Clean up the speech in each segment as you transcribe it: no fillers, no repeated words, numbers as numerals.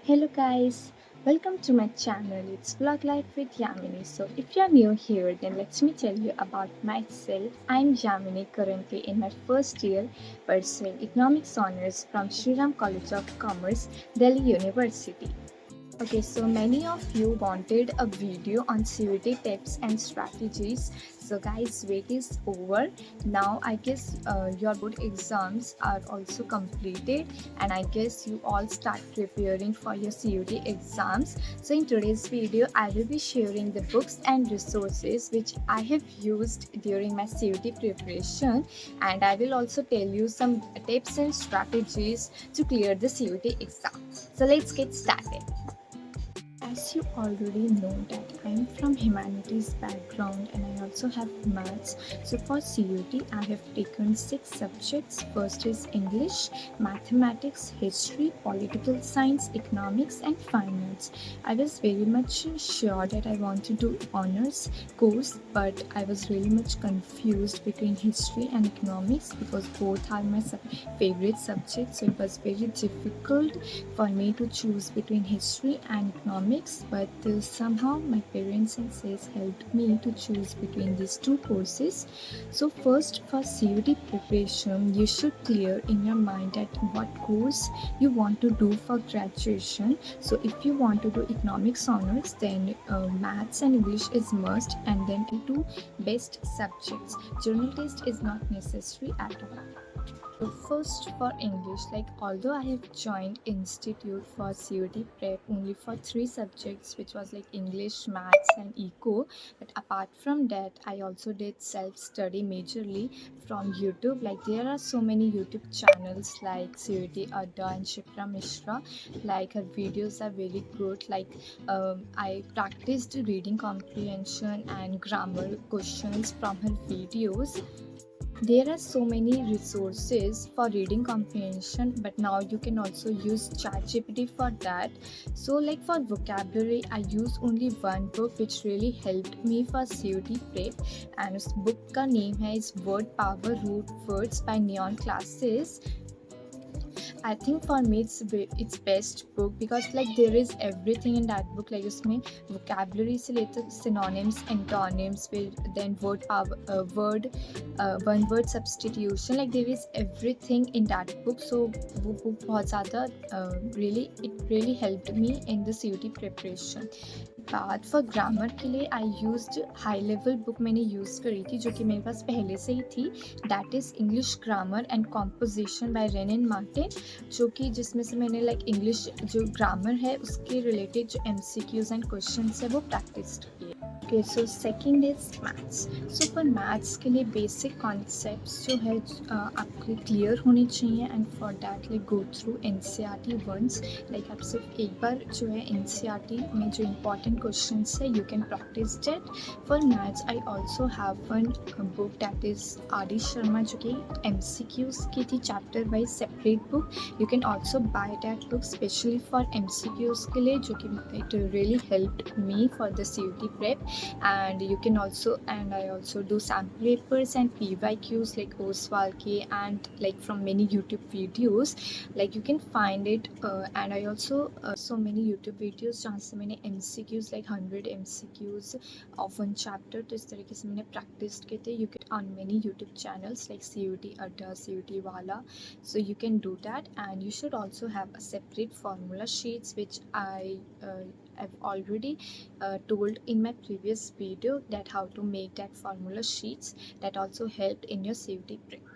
Hello guys, welcome to my channel. It's Vlog Life with Yamini. So if you're new here, then let me tell you about myself. I'm Yamini, currently in my first year pursuing Economics Honors from Shriram College of Commerce, Delhi University. Okay, so many of you wanted a video on CUT tips and strategies. So guys, wait is over. Now I guess your board exams are also completed, and I guess you all start preparing for your CUT exams. So in today's video, I will be sharing the books and resources which I have used during my CUT preparation, and I will also tell you some tips and strategies to clear the CUT exam. So let's get started. As you already know that I'm from humanities background and I also have maths. So for CUT I have taken 6 subjects. First is English, mathematics, history, political science, economics and finance. I was very much sure that I want to do honors course, but I was really much confused between history and economics because both are my favorite subjects. So it was very difficult for me to choose between history and economics, but somehow my parents and sis helped me to choose between these two courses. So first, for CUT preparation, you should clear in your mind at what course you want to do for graduation. So if you want to do economics honors, then maths and English is must, and then two best subjects. Journal test is not necessary at all. So first for English, like although I have joined institute for CUT prep only for 3 subjects, which was like English, maths and eco, but apart from that I also did self-study majorly from YouTube. Like there are so many YouTube channels like CUT Adda and Shipra Mishra. Like her videos are very good. Like I practiced reading comprehension and grammar questions from her videos. There are so many resources for reading comprehension, but now you can also use ChatGPT for that. So like for vocabulary, I use only one book which really helped me for CUT prep, and उस book का name है is Word Power Root Words by Neon Classes. I think for me it's best book because like there is everything in that book. Like उसमें vocabulary से लेकर synonyms, antonyms, then word power, one word substitution. Like there is everything in that book. So वो book बहुत ज़्यादा it really helped me in the CUT preparation. बात for grammar के लिए I used high level book मैंने use करी थी जो कि मेरे पास पहले से ही थी. That is English grammar and composition by Wren and Martin, जो कि जिसमें से मैंने लाइक इंग्लिश जो ग्रामर है उसके रिलेटेड जो MCQs एंड क्वेश्चन है वो प्रैक्टिस किए. Okay, so second is maths. So for maths के लिए बेसिक कॉन्सेप्ट्स जो है आपके क्लियर होने चाहिए, and for that like go through NCERT once. Like आप सिर्फ एक बार जो है NCERT में जो इम्पॉर्टेंट क्वेश्चन है you can practise that. For maths I also have one book that is RD Sharma जो कि MCQs की थी, chapter wise separate book. You can also buy that book specially for MCQs के लिए, जो कि it really helped me for the CUT prep. And you can also, and I also do sample papers and PYQs like OSWAL K, and like from many YouTube videos. Like you can find it, and I also so many YouTube videos जहाँ से मैंने MCQs like 100 MCQs of one chapter तो इस तरीके से मैंने practice किए थे. You get on many YouTube channels like CUT Adda, CUT Wala. So you can do that, and you should also have a separate formula sheets which I've already told in my previous video that how to make that formula sheets that also helped in your CUT prep.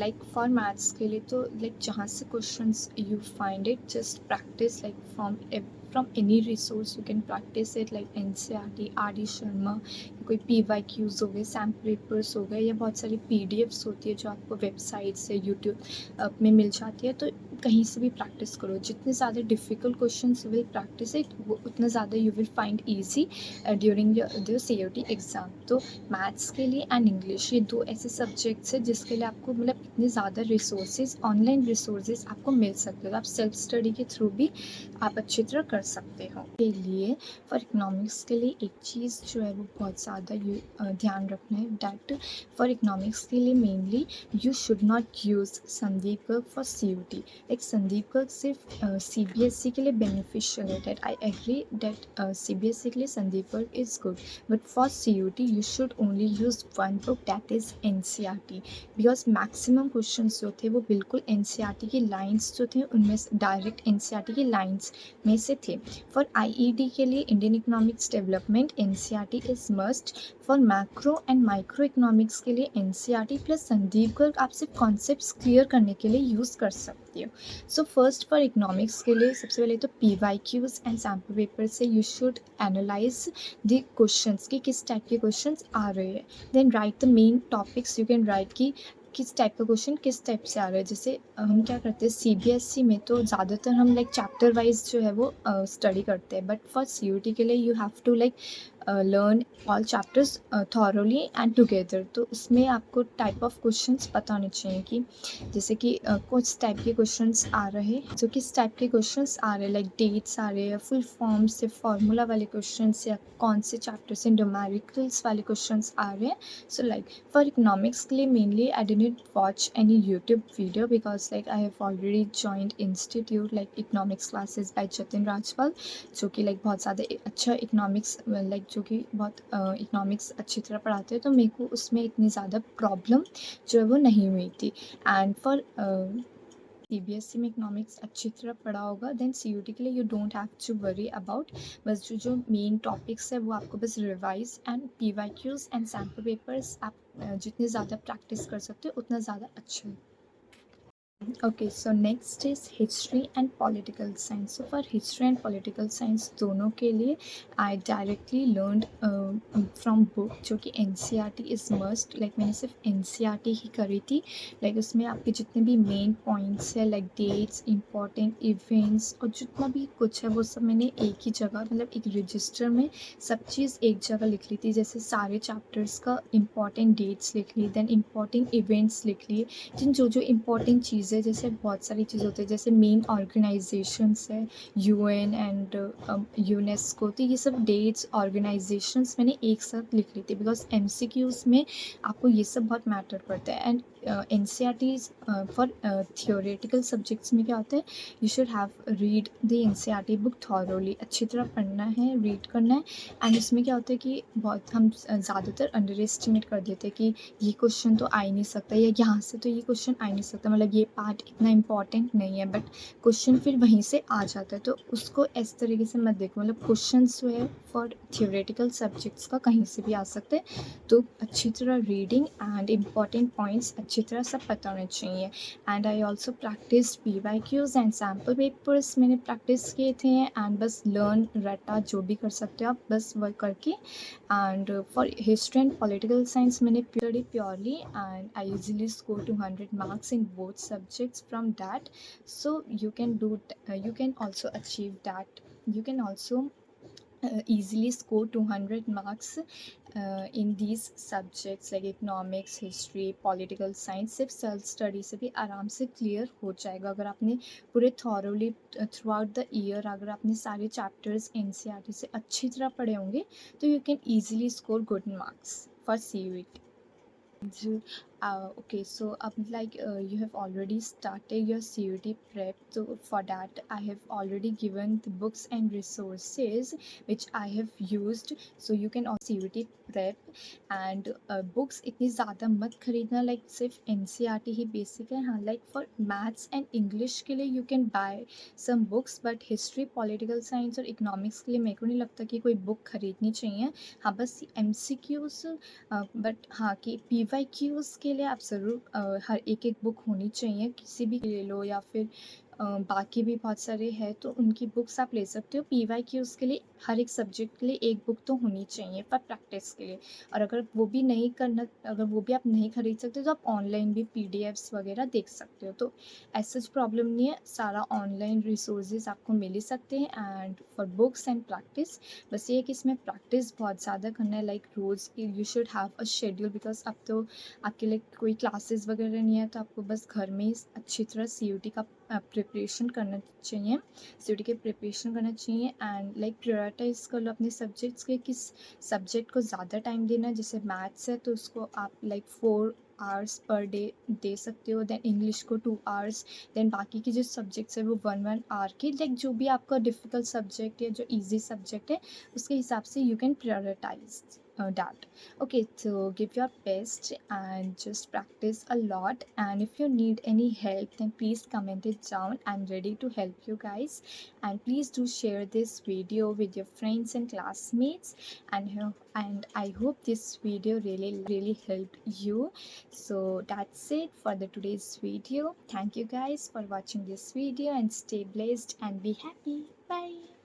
Like for maths के लिए तो like जहाँ से questions you find it, just practice like from any resource you can practice it, like NCERT, RD Sharma, कोई PYQs हो गए, sample papers हो गए, या बहुत सारी PDFs होती है जो आपको वेबसाइट से यूट्यूब में मिल जाती है. तो कहीं से भी प्रैक्टिस करो. जितने ज़्यादा difficult questions will practice it, वो उतना ज़्यादा you will find easy during your CUT exam. तो मैथ्स के लिए एंड इंग्लिश, ये 2 ऐसे सब्जेक्ट्स हैं जिसके लिए आपको मतलब इतने ज़्यादा रिसोर्सेज, ऑनलाइन रिसोर्सेज आपको मिल सकते हो. आप सेल्फ स्टडी के थ्रू भी आप अच्छी तरह कर सकते हो. के लिए फॉर इकोनॉमिक्स के लिए एक चीज़ जो है वो बहुत ज़्यादा ध्यान रखना है, दैट फॉर इकोनॉमिक्स के लिए mainly you should not use Sandeep for CUT. Like Sandeep का सिर्फ सीबीएसई के लिए बेनिफिशियल है, that I agree that CBSE के लिए Sandeep work is good, but for CUT you should only use one book, that is NCERT, because maximum questions जो थे वो बिल्कुल एनसीईआरटी की लाइंस जो थे उनमें डायरेक्ट एनसीईआरटी की लाइंस में से थे। फॉर आईईडी के लिए Indian economics development NCERT is must. For macro and micro economics के लिए एनसीईआरटी प्लस संदीप गर्ग आप सिर्फ कॉन्सेप्ट्स क्लियर करने के लिए यूज़ कर सकती हो। सो फर्स्ट फॉर इकोनॉमिक्स के लिए सबसे पहले तो पीवाईक्यूज एंड सैम्पल पेपर से you should analyse the questions कि किस टाइप के क्वेश्चंस आ रहे हैं, then write the main topics, you can write कि किस टाइप का क्वेश्चन किस टाइप से आ रहा है। जैसे हम क्या करते हैं सीबीएसई में तो ज़्यादातर हम लाइक चैप्टर वाइज जो है वो स्टडी करते हैं, बट फॉर सीयूटी के लिए you have to like learn all chapters thoroughly and together. तो उसमें आपको टाइप ऑफ क्वेश्चंस पता होने चाहिए कि जैसे कि कुछ टाइप के क्वेश्चंस आ रहे हैं, जो किस टाइप के क्वेश्चंस आ रहे हैं, लाइक डेट्स आ रहे हैं, फुल फॉर्म से फार्मूला वाले क्वेश्चंस, या कौन से चैप्टर से न्यूमेरिकल्स वाले क्वेश्चंस आ रहे हैं। सो लाइक फॉर इकोनॉमिक्स के लिए mainly I didn't watch any YouTube video because like I have already joined institute like economics classes bye Jatin Rajpal, जो कि लाइक बहुत ज़्यादा अच्छा इकोनॉमिक्स लाइक जो कि बहुत इकोनॉमिक्स अच्छी तरह पढ़ाते हैं, तो मेरे को उसमें इतनी ज़्यादा प्रॉब्लम जो है वो नहीं हुई थी। एंड फॉर सीबीएसई में इकोनॉमिक्स अच्छी तरह पढ़ा होगा, देन सीयूटी के लिए you don't have to worry about, बस जो जो मेन टॉपिक्स है वो आपको बस revise and PYQs and sample papers आप जितने ज़्यादा प्रैक्टिस कर सकते हो उतना ज़्यादा अच्छा है। Okay, so next is history and political science. So for history and political science दोनों के लिए I directly learned from book जो कि NCERT is must, like मैंने सिर्फ NCERT ही करी थी, like उसमें आपके जितने भी main points है like dates, important events और जितना भी कुछ है वो सब मैंने एक ही जगह मतलब एक रजिस्टर में सब चीज़ एक जगह लिख ली थी। जैसे सारे चैप्टर्स का important dates लिख ली, then important events लिख लिए, जिन जो जो इम्पोर्टेंट चीज़ें जैसे बहुत सारी चीज़ें होती है जैसे मेन ऑर्गेनाइजेशंस है यूएन एंड यूनेस्को, तो ये सब डेट्स ऑर्गेनाइजेशंस मैंने एक साथ लिख ली थी बिकॉज एमसीक्यूज में आपको ये सब बहुत मैटर करता है। And NCERT for theoretical subjects में क्या होता है, you should have read the NCERT book thoroughly, अच्छी तरह पढ़ना है, रीड करना है। एंड इसमें क्या होता है कि बहुत हम ज़्यादातर अंडर एस्टिमेट कर देते हैं कि ये क्वेश्चन तो आ ही नहीं सकता, या यहाँ से तो ये क्वेश्चन आ ही नहीं सकता, मतलब ये पार्ट इतना इम्पॉर्टेंट नहीं है, बट क्वेश्चन फिर वहीं से आ जाता है। तो उसको इस तरीके से मत देखो, मतलब क्वेश्चन जो है फॉर थियोरेटिकल सब्जेक्ट्स का कहीं से भी आ सकते हैं, तो अच्छी तरह रीडिंग एंड इम्पॉर्टेंट पॉइंट्स अच्छी तरह सब पता होने चाहिए। And I also practice PYQs and sample papers मैंने प्रैक्टिस किए थे, एंड बस लर्न रटा जो भी कर सकते हो आप बस वर्क करके। And for history and political science मैंने study purely and I usually score 200 marks in both subjects from that, so you can do you can also achieve that, you can also easily score 200 marks in these subjects like economics, history, political science। सिर्फ self study से भी आराम से clear हो जाएगा अगर आपने पूरे thoroughly through out the year अगर आपने सारे चैप्टर्स एनसीईआरटी से अच्छी तरह पढ़े होंगे तो you can easily score good marks for CUET. Okay, so like you have already started your CUT prep, so for that I have already given the books and resources which I have used, so you can also CUT prep। and books इतनी ज़्यादा मत खरीदना, like सिर्फ NCERT ही basic है, हाँ like for maths and English के लिए you can buy some books, but history, political science और economics के लिए मेरे को नहीं लगता कि कोई बुक खरीदनी चाहिए। हाँ बस MCQs, बट हाँ कि पीवाईक्यूज़ के लिए आप ज़रूर हर एक एक बुक होनी चाहिए, किसी भी ले लो या फिर बाकी भी बहुत सारे हैं तो उनकी बुक्स आप ले सकते हो। पीवाईक्यूज़ के लिए हर एक सब्जेक्ट के लिए एक बुक तो होनी चाहिए फॉर प्रैक्टिस के लिए, और अगर वो भी नहीं करना, अगर वो भी आप नहीं खरीद सकते तो आप ऑनलाइन भी पीडीएफ्स वगैरह देख सकते हो, तो ऐसा प्रॉब्लम नहीं है, सारा ऑनलाइन रिसोर्सेज आपको मिल ही सकते हैं। And for books and practice बस ये है कि इसमें प्रैक्टिस बहुत ज़्यादा करना है, लाइक रोज़ की you should have a schedule, because अब तो आपके लिए कोई क्लासेस वगैरह नहीं है, तो आपको बस घर में ही अच्छी तरह सीयूटी का प्रिपरेशन करना चाहिए, सीयूटी के प्रिपरेशन करना चाहिए। एंड लाइक प्रायोरिटाइज कर लो अपने सब्जेक्ट्स के, किस सब्जेक्ट को ज़्यादा टाइम देना है। जैसे मैथ्स है तो उसको आप like hours per day they सकते हो, देन इंग्लिश को 2 आवर्स, देन बाकी के जो सब्जेक्ट्स है वो 1 1 आवर के, लाइक जो भी आपका डिफ़िकल्ट सब्जेक्ट है, जो ईजी सब्जेक्ट है, उसके हिसाब से you can prioritize that. Okay, so give your best and just practice a lot, and if you need any help then please comment it down. I'm ready to help you guys, and please do share this video with your friends and classmates, and I hope this video really helped you. So that's it for the today's video. Thank you guys for watching this video, and stay blessed and be happy. Bye.